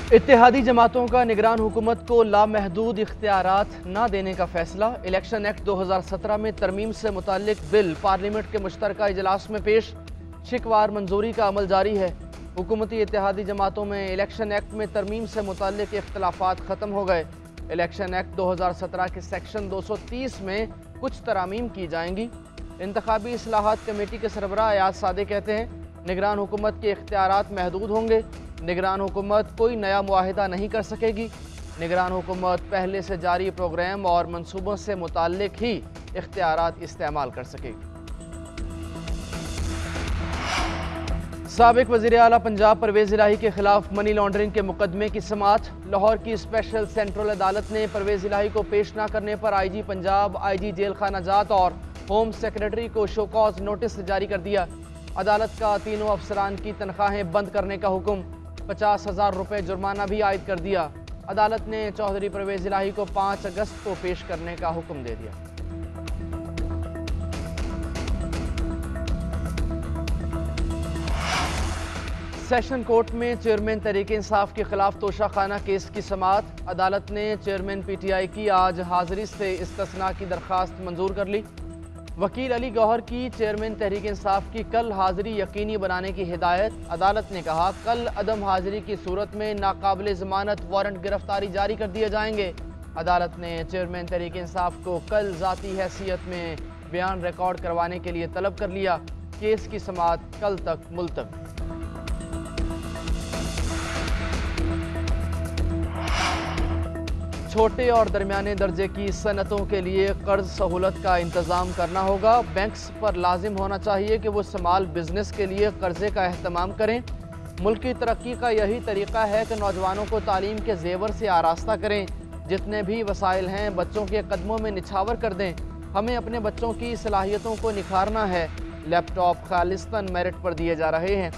इत्तेहादी जमातों का निगरान हुकूमत को लामहदूद इख्तियारात न देने का फैसला। इलेक्शन एक्ट 2017 में तरमीम से मुताल्लिक बिल पार्लियामेंट के मुश्तरका इजलास में पेश, शिकवार मंजूरी का अमल जारी है। हुकूमती इत्तेहादी जमातों में इलेक्शन एक्ट में तरमीम से मुताल्लिक इख्तलाफात ख़त्म हो गए। इलेक्शन एक्ट 2017 के सेक्शन 230 में कुछ तरामीम की जाएंगी। इंतखाबी इस्लाहात कमेटी के सरबराह अयाज सादे कहते हैं, निगरान हुकूमत के इख्तियारात महदूद होंगे। निगरान हुकूमत कोई नया मुआहिदा नहीं कर सकेगी। निगरान हुकूमत पहले से जारी प्रोग्राम और मनसूबों से मुताल्लिक ही इख्तियारात इस्तेमाल कर सकेगी। साबिक वज़ीर आला पंजाब परवेज़ इलाही के खिलाफ मनी लॉन्ड्रिंग के मुकदमे की समाअत। लाहौर की स्पेशल सेंट्रल अदालत ने परवेज़ इलाही को पेश न करने पर IG पंजाब, IG जेल खाना जात और होम सेक्रेटरी को शोकॉज नोटिस जारी कर दिया। अदालत का तीनों अफसरान की तनख्वाहें बंद करने का हुक्म, 50,000 रुपये जुर्माना भी आयद कर दिया। अदालत ने चौधरी परवेज़ इलाही को 5 अगस्त को पेश करने का हुक्म दे दिया। सेशन कोर्ट में चेयरमैन तहरीक इंसाफ के खिलाफ तोशाखाना केस की समाअत। अदालत ने चेयरमैन PTI की आज हाजिरी से इस्तिस्ना की दरख्वास्त मंजूर कर ली। वकील अली गौहर की चेयरमैन तहरीक इंसाफ की कल हाजिरी यकीनी बनाने की हिदायत। अदालत ने कहा, कल अदम हाजिरी की सूरत में नाकाबिल ज़मानत वारंट गिरफ्तारी जारी कर दिए जाएंगे। अदालत ने चेयरमैन तहरीक इंसाफ को कल ज़ाती हैसियत में बयान रिकॉर्ड करवाने के लिए तलब कर लिया। केस की समाअत कल तक मुलतवी। छोटे और दरमियाने दर्जे की सनतों के लिए कर्ज सहूलत का इंतज़ाम करना होगा। बैंक्स पर लाजिम होना चाहिए कि वो स्मॉल बिजनेस के लिए कर्जे का अहतमाम करें। मुल्क की तरक्की का यही तरीका है कि नौजवानों को तालीम के जेवर से आरास्ता करें। जितने भी वसाइल हैं बच्चों के कदमों में निछावर कर दें। हमें अपने बच्चों की सलाहियतों को निखारना है। लैपटॉप खालिस्तन मेरिट पर दिए जा रहे हैं।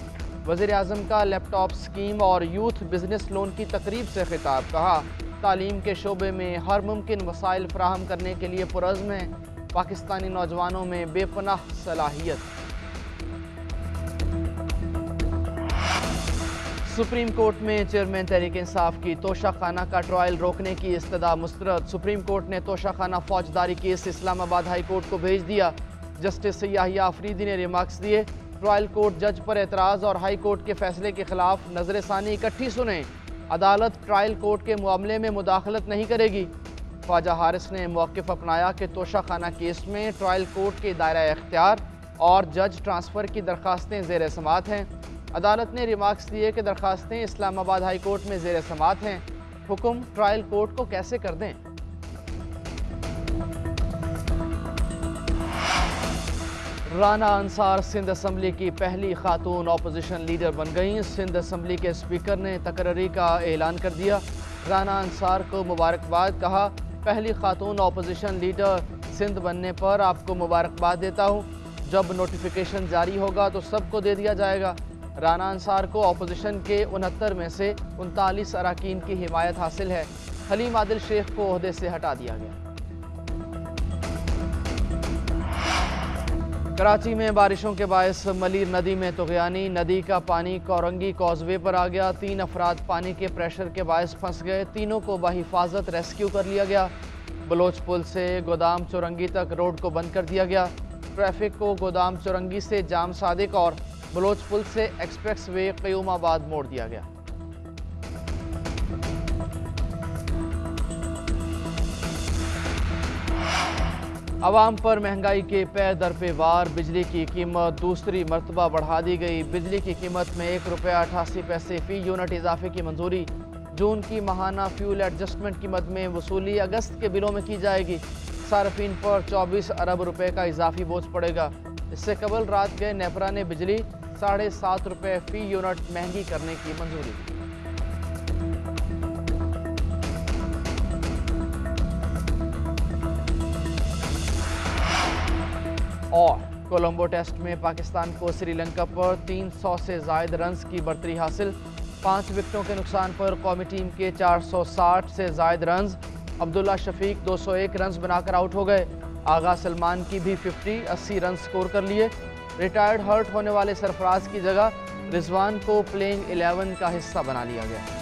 वज़ीर आज़म का लैपटॉप स्कीम और यूथ बिजनेस लोन की तकरीब से खिताब। कहा, तालीम के शोबे में हर मुमकिन वसाइल फराहम करने के लिए पुरज़्म है। पाकिस्तानी नौजवानों में बेपनाह सलाहियत। सुप्रीम कोर्ट में चेयरमैन तहरीक इंसाफ की तोशाखाना का ट्रायल रोकने की इस्तदा मुस्तरद। सुप्रीम कोर्ट ने तोशाखाना फौजदारी केस इस्लामाबाद हाई कोर्ट को भेज दिया। जस्टिस याहिया अफरीदी ने रिमार्क्स दिए, ट्रायल कोर्ट जज पर एतराज़ और हाई कोर्ट के फैसले के खिलाफ नजर सानी इकट्ठी सुने। अदालत ट्रायल कोर्ट के मामले में मुदाखलत नहीं करेगी। ख्वाजा हारिस ने मौक़िफ़ अपनाया कि तोशाखाना केस में ट्रायल कोर्ट के दायरा इख्तियार और जज ट्रांसफ़र की दरख्वास्तें ज़ेर समाअत हैं। अदालत ने रिमार्क्स दिए कि दरख्वास्तें इस्लामाबाद हाई कोर्ट में ज़ेर समाअत हैं। हुक्म ट्रायल कोर्ट को कैसे कर दें। राना अंसार सिंध असम्बली की पहली खातून अपोजिशन लीडर बन गईं। सिंध असम्बली के स्पीकर ने तकर्री का ऐलान कर दिया। राना अंसार को मुबारकबाद। कहा, पहली खातून अपोजिशन लीडर सिंध बनने पर आपको मुबारकबाद देता हूँ। जब नोटिफिकेशन जारी होगा तो सबको दे दिया जाएगा। राना अंसार को अपोजिशन के 69 में से 39 अरकान की हिमायत हासिल है। हलीम आदिल शेख को ओहदे से हटा दिया गया। कराची में बारिशों के बायस मलीर नदी में तुग़यानी। नदी का पानी कोरंगी कॉजवे पर आ गया। 3 अफराद पानी के प्रेशर के बायस फंस गए। तीनों को बहिफाजत रेस्क्यू कर लिया गया। बलोच पुल से गोदाम चौरंगी तक रोड को बंद कर दिया गया। ट्रैफिक को गोदाम चौरंगी से जाम सादिक और बलोच पुल से एक्सप्रेस वे क़यूमाबाद मोड़ दिया गया। अवाम पर महंगाई के पे दर पे वार। बिजली की कीमत दूसरी मरतबा बढ़ा दी गई। बिजली की कीमत में ₹1.88 फ़ी यूनिट इजाफे की मंजूरी। जून की माहाना फ्यूल एडजस्टमेंट कीमत में वसूली अगस्त के बिलों में की जाएगी। सार्फिन पर 24 अरब रुपए का इजाफी बोझ पड़ेगा। इससे कबल रात गए नेपरा ने बिजली ₹7.5 फ़ी यूनिट महंगी करने की मंजूरी दी। और कोलंबो टेस्ट में पाकिस्तान को श्रीलंका पर 300 से ज़ायद रन्स की बढ़तरी हासिल। 5 विकेटों के नुकसान पर कौमी टीम के 460 से ज़ायद रन्स। अब्दुल्ला शफीक 201 रन्स बनाकर आउट हो गए। आगा सलमान की भी 80 रन स्कोर कर लिए। रिटायर्ड हर्ट होने वाले सरफराज की जगह रिजवान को प्लेइंग 11 का हिस्सा बना लिया गया।